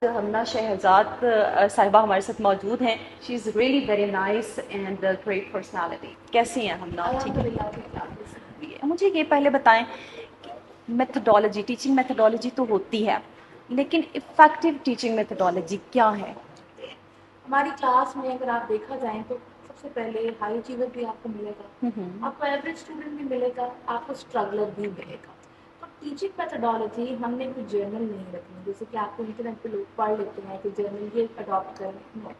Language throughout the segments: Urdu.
ہمنا شہزاد صاحبہ ہمارے ساتھ موجود ہیں. She is really very nice and great personality. کیسی ہیں ہمنا؟ ٹھیک ہے. مجھے یہ پہلے بتائیں کہ میتھڈالوجی، ٹیچنگ میتھڈالوجی تو ہوتی ہے، لیکن افیکٹو ٹیچنگ میتھڈالوجی کیا ہے؟ ہماری کلاس میں اگر آپ دیکھا جائیں تو سب سے پہلے ہائی اچیور بھی آپ کو ملے گا، آپ کو ایوریج اسٹوڈنٹ بھی ملے گا، آپ کو اسٹرگلر بھی ملے گا. تو ٹیچنگ میتھڈالوجی ہم نے کوئی جرنل نہیں رکھنی، جیسے کہ آپ کو انٹرنیٹ پہ لوگ پڑھ لیتے ہیں کہ جرنل یہ اڈاپٹ کریں.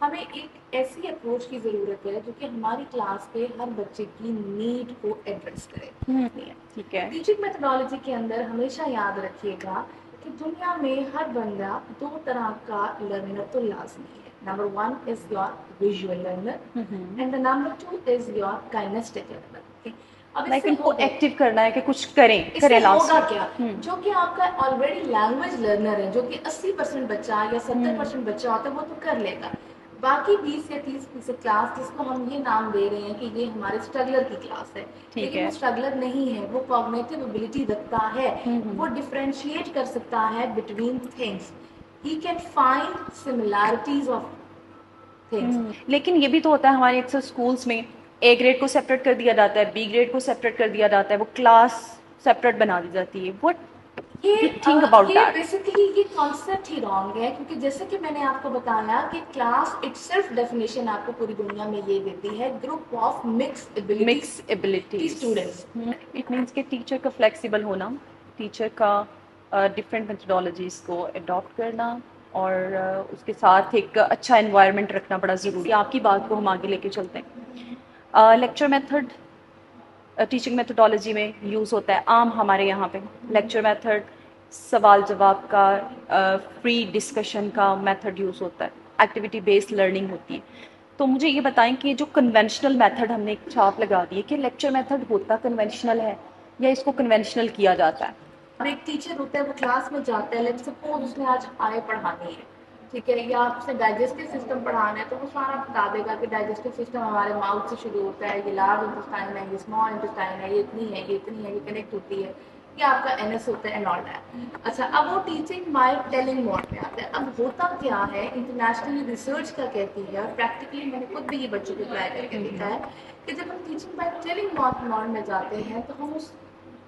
ہمیں ایک ایسی اپروچ کی ضرورت ہے جو کہ ہماری کلاس کے ہر بچے کی نیڈ کو ایڈریس کرے. ٹھیک ہے. ٹیچنگ میتھڈالوجی کے اندر ہمیشہ یاد رکھیے گا کہ دنیا میں ہر بندہ دو طرح کا لرنر تو لازمی ہے. Number 1 is your visual learner and the number 2 is your kinesthetic learner. اب اس سے ان کو ہوگا ایکٹیو کرنا ہے کہ کچھ کریں. اس سے ہوگا کیا؟ جو کہ آپ کا آلریڈی لینگویج لرنر ہے، جو کہ 80% بچہ یا 70% بچہ ہوتا ہے، وہ تو کر لے گا. باقی 20 یا 30% کلاس جس کو ہم یہ نام دے رہے ہیں کہ یہ ہمارے اسٹرگلر کی کلاس ہے، لیکن وہ اسٹرگلر نہیں ہے، وہ کوگنیٹو ایبلٹی رکھتا ہے، وہ ڈفرینشیٹ کر سکتا ہے between things. He can find similarities of things. لیکن یہ بھی تو ہوتا ہے ہمارے اکثر اسکولس میں اے گریڈ کو سیپریٹ کر دیا جاتا ہے، بی گریڈ کو سیپریٹ کر دیا جاتا ہے، وہ کلاس سیپریٹ بنا دی جاتی ہے. وٹ یو تھنک اباؤٹ یہ دیٹ؟ بیسیکلی یہ کانسیپٹ ہی رانگ ہے، کیونکہ جیسے کہ میں نے آپ کو بتایا کہ کلاس اٹ سیلف ڈیفینیشن آپ کو پوری دنیا میں یہ دیتی ہے group of mix abilities students. It means کہ ٹیچر کا فلیکسیبل ہونا، ٹیچر کا ڈفرینٹ میتھڈالوجیز کو اڈاپٹ کرنا اور اس کے ساتھ ایک اچھا انوائرمنٹ رکھنا بڑا ضروری ہے. آپ کی بات کو ہم آگے لے کے چلتے ہیں. لیکچر میتھڈ ٹیچنگ میتھڈالوجی میں یوز ہوتا ہے عام ہمارے یہاں پہ. لیکچر میتھڈ سوال جواب کا، فری ڈسکشن کا میتھڈ یوز ہوتا ہے، ایکٹیویٹی بیسڈ لرننگ ہوتی ہے. تو مجھے یہ بتائیں کہ جو کنونشنل میتھڈ ہم نے ایک چھاپ لگا دی ہے کہ لیکچر میتھڈ ہوتا کنونشنل ہے یا اس کو کنونشنل کیا جاتا ہے؟ اب ایک ٹیچر ہوتا ہے، وہ کلاس میں جاتا ہے، لیٹ سپوز اس نے آج آئے پڑھانی ہے، ٹھیک ہے، یا آپ سے ڈائجسٹو سسٹم پڑھانا ہے، تو وہ سارا بتا دے گا کہ ڈائجسٹو سسٹم ہمارے ماؤتھ سے شروع ہوتا ہے، یہ لارج انٹسٹائن ہے، یہ اسمال انٹسٹائن ہے، یہ اتنی ہے، یہ اتنی ہے، یہ کنیکٹ ہوتی ہے، یہ آپ کا این ایس ہوتا ہے اینڈ آل دیٹ. اچھا، اب وہ ٹیچنگ بائی ٹیلنگ موڈ میں آتا ہے. اب ہوتا کیا ہے، انٹرنیشنل ریسرچ کا کہتی ہے اور پریکٹیکلی میں نے خود بھی یہ بچوں کو ٹرائی کر کے دیکھا ہے کہ جب ہم ٹیچنگ بائی ٹیلنگ موڈ میں جاتے ہیں تو ہم اس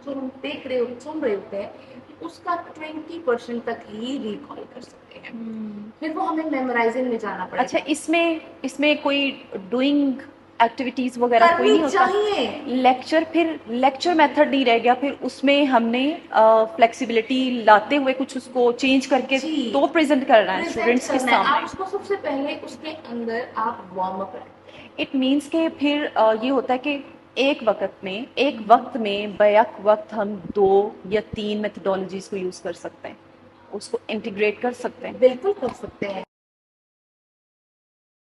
جو ہم دیکھ رہے ہوتے سن رہے ہوتے ہیں اس کا 20% تک ہی ریکال کر سکتے ہیں، پھر وہ ہمیں میمورائزنگ میں جانا پڑے اچھا، گا. اس میں کوئی ڈوئنگ ایکٹیویٹیز وغیرہ کوئی کرنی نہیں ہوتا؟ چاہیے. لیکچر میتھڈ نہیں رہ گیا، پھر اس میں ہم نے فلیکسیبلٹی لاتے ہوئے کچھ اس کو چینج کر کے جی تو پریزنٹ کرنا ہے پریزنٹ اسٹوڈنٹس کے کرنا ہے. سامنے. آپ اس کو سب سے پہلے اس کے اندر آپ وارم اپ کریں. اٹ مینس کہ پھر یہ ہوتا ہے کہ ایک وقت میں بیک وقت ہم 2 یا 3 میتھڈالوجیز کو یوز کر سکتے ہیں، اس کو انٹیگریٹ کر سکتے ہیں. بالکل کر سکتے ہیں.